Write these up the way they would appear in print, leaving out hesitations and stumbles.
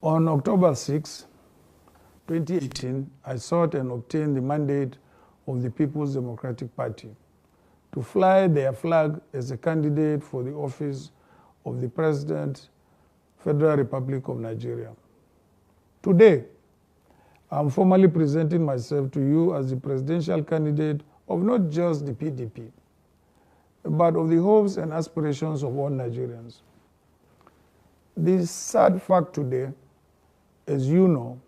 On October 6, 2018, I sought and obtained the mandate of the People's Democratic Party to fly their flag as a candidate for the office of the President, Federal Republic of Nigeria. Today, I'm formally presenting myself to you as the presidential candidate of not just the PDP, but of the hopes and aspirations of all Nigerians. The sad fact today, as you know,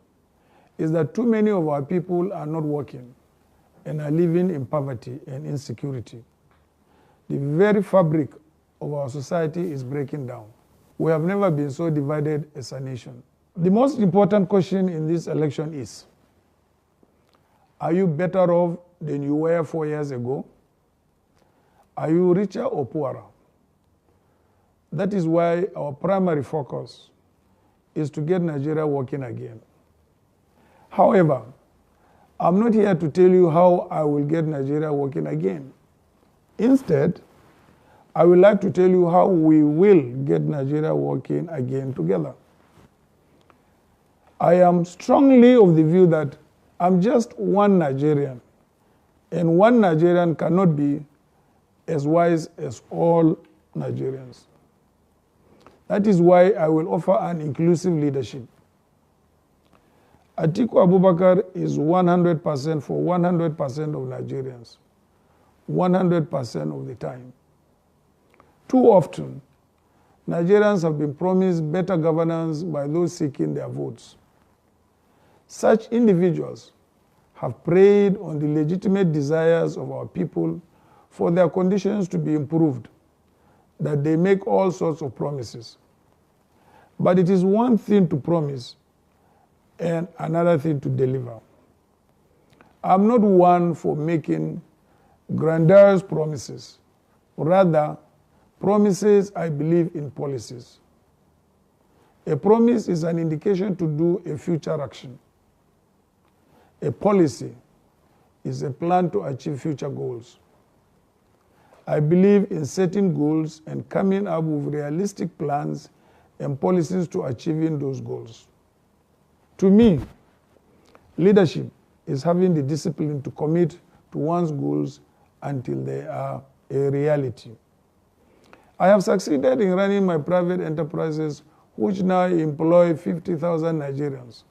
is that too many of our people are not working and are living in poverty and insecurity. The very fabric of our society is breaking down. We have never been so divided as a nation. The most important question in this election is, are you better off than you were 4 years ago? Are you richer or poorer? That is why our primary focus is to get Nigeria working again. However, I'm not here to tell you how I will get Nigeria working again. Instead, I would like to tell you how we will get Nigeria working again together. I am strongly of the view that I'm just one Nigerian, and one Nigerian cannot be as wise as all Nigerians. That is why I will offer an inclusive leadership. Atiku Abubakar is 100% for 100% of Nigerians, 100% of the time. Too often, Nigerians have been promised better governance by those seeking their votes. Such individuals have preyed on the legitimate desires of our people for their conditions to be improved, that they make all sorts of promises. But it is one thing to promise and another thing to deliver. I'm not one for making grandiose promises. Rather, promises, I believe in policies. A promise is an indication to do a future action. A policy is a plan to achieve future goals. I believe in setting goals and coming up with realistic plans and policies to achieving those goals. To me, leadership is having the discipline to commit to one's goals until they are a reality. I have succeeded in running my private enterprises, which now employ 50,000 Nigerians,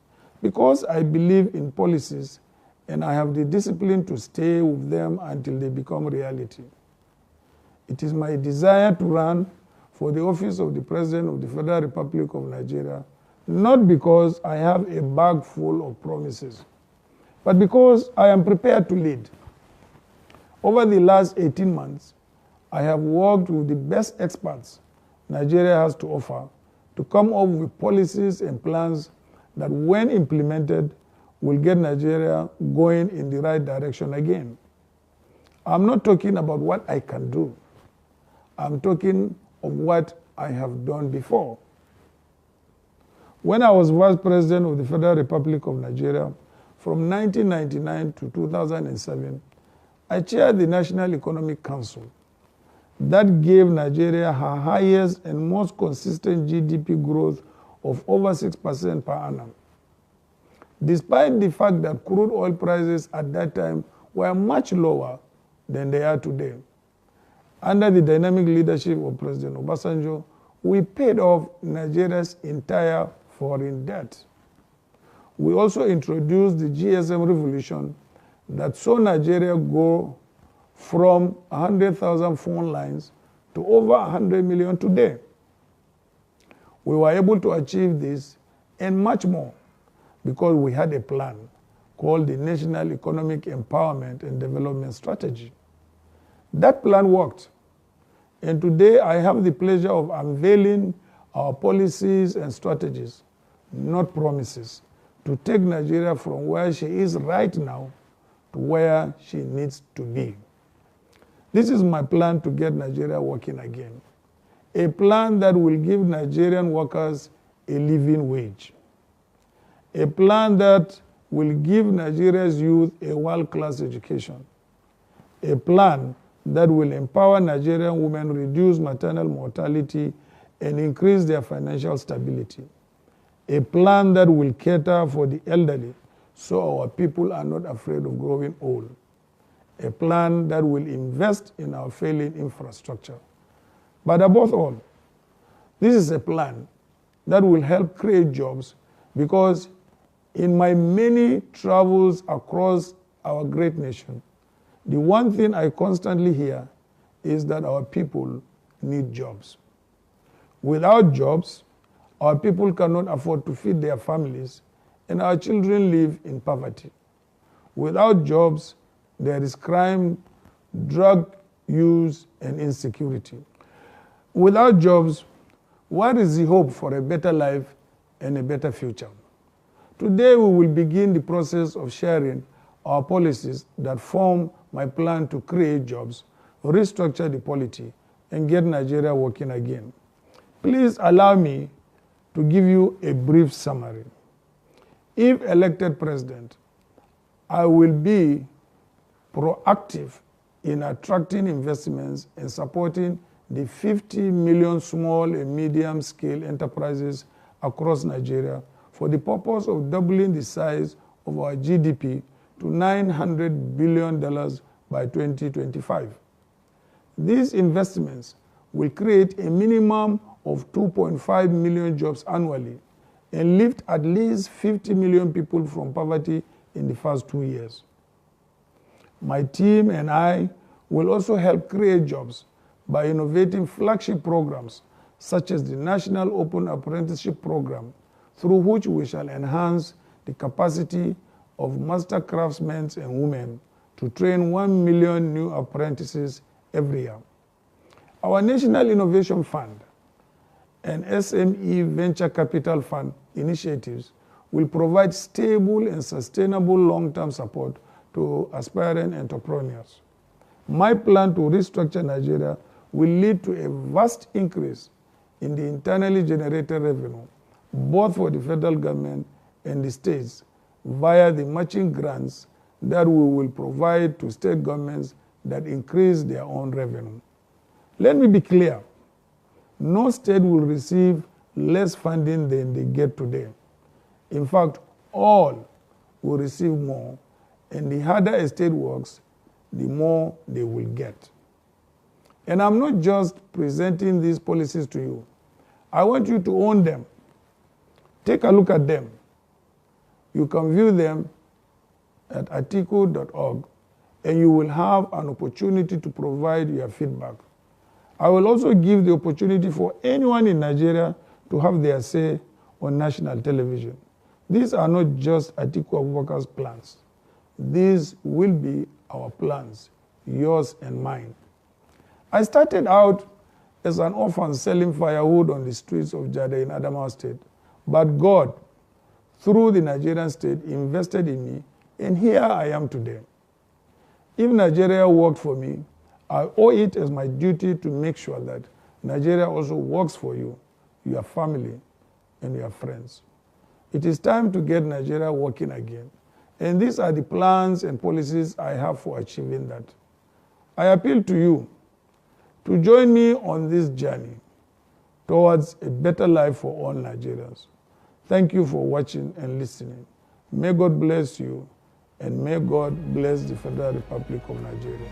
because I believe in policies and I have the discipline to stay with them until they become reality. It is my desire to run for the office of the President of the Federal Republic of Nigeria, not because I have a bag full of promises, but because I am prepared to lead. Over the last 18 months, I have worked with the best experts Nigeria has to offer to come up with policies and plans that, when implemented, will get Nigeria going in the right direction again. I'm not talking about what I can do. I'm talking of what I have done before. When I was Vice President of the Federal Republic of Nigeria from 1999 to 2007, I chaired the National Economic Council. That gave Nigeria her highest and most consistent GDP growth of over 6% per annum. Despite the fact that crude oil prices at that time were much lower than they are today. Under the dynamic leadership of President Obasanjo, we paid off Nigeria's entire foreign debt. We also introduced the GSM revolution that saw Nigeria go from 100,000 phone lines to over 100 million today. We were able to achieve this and much more because we had a plan called the National Economic Empowerment and Development Strategy. That plan worked, and today I have the pleasure of unveiling our policies and strategies, not promises, to take Nigeria from where she is right now to where she needs to be. This is my plan to get Nigeria working again. A plan that will give Nigerian workers a living wage. A plan that will give Nigeria's youth a world-class education. A plan that will empower Nigerian women, reduce maternal mortality, and increase their financial stability. a plan that will cater for the elderly so our people are not afraid of growing old, a plan that will invest in our failing infrastructure. But above all, this is a plan that will help create jobs, because in my many travels across our great nation, the one thing I constantly hear is that our people need jobs. Without jobs, our people cannot afford to feed their families, and our children live in poverty. Without jobs, there is crime, drug use, and insecurity. Without jobs, what is the hope for a better life and a better future? Today, we will begin the process of sharing our policies that form my plan to create jobs, restructure the polity, and get Nigeria working again. Please allow me to give you a brief summary. If elected president, I will be proactive in attracting investments and supporting the 50 million small and medium-scale enterprises across Nigeria for the purpose of doubling the size of our GDP to $900 billion by 2025. These investments will create a minimum of 2.5 million jobs annually and lift at least 50 million people from poverty in the first 2 years. My team and I will also help create jobs by innovating flagship programs such as the National Open Apprenticeship Program, through which we shall enhance the capacity of master craftsmen and women to train 1 million new apprentices every year. Our National Innovation Fund and SME Venture Capital Fund initiatives will provide stable and sustainable long-term support to aspiring entrepreneurs. My plan to restructure Nigeria will lead to a vast increase in the internally generated revenue, both for the federal government and the states, via the matching grants that we will provide to state governments that increase their own revenue. Let me be clear. No state will receive less funding than they get today. In fact, all will receive more, and the harder a state works, the more they will get. And I'm not just presenting these policies to you. I want you to own them. Take a look at them. You can view them at atiku.org, and you will have an opportunity to provide your feedback. I will also give the opportunity for anyone in Nigeria to have their say on national television. These are not just Atiku Abubakar's plans. These will be our plans, yours and mine. I started out as an orphan selling firewood on the streets of Jada in Adamawa State, but God, through the Nigerian state, invested in me, and here I am today. If Nigeria worked for me, I owe it as my duty to make sure that Nigeria also works for you, your family, and your friends. It is time to get Nigeria working again. And these are the plans and policies I have for achieving that. I appeal to you to join me on this journey towards a better life for all Nigerians. Thank you for watching and listening. May God bless you, and may God bless the Federal Republic of Nigeria.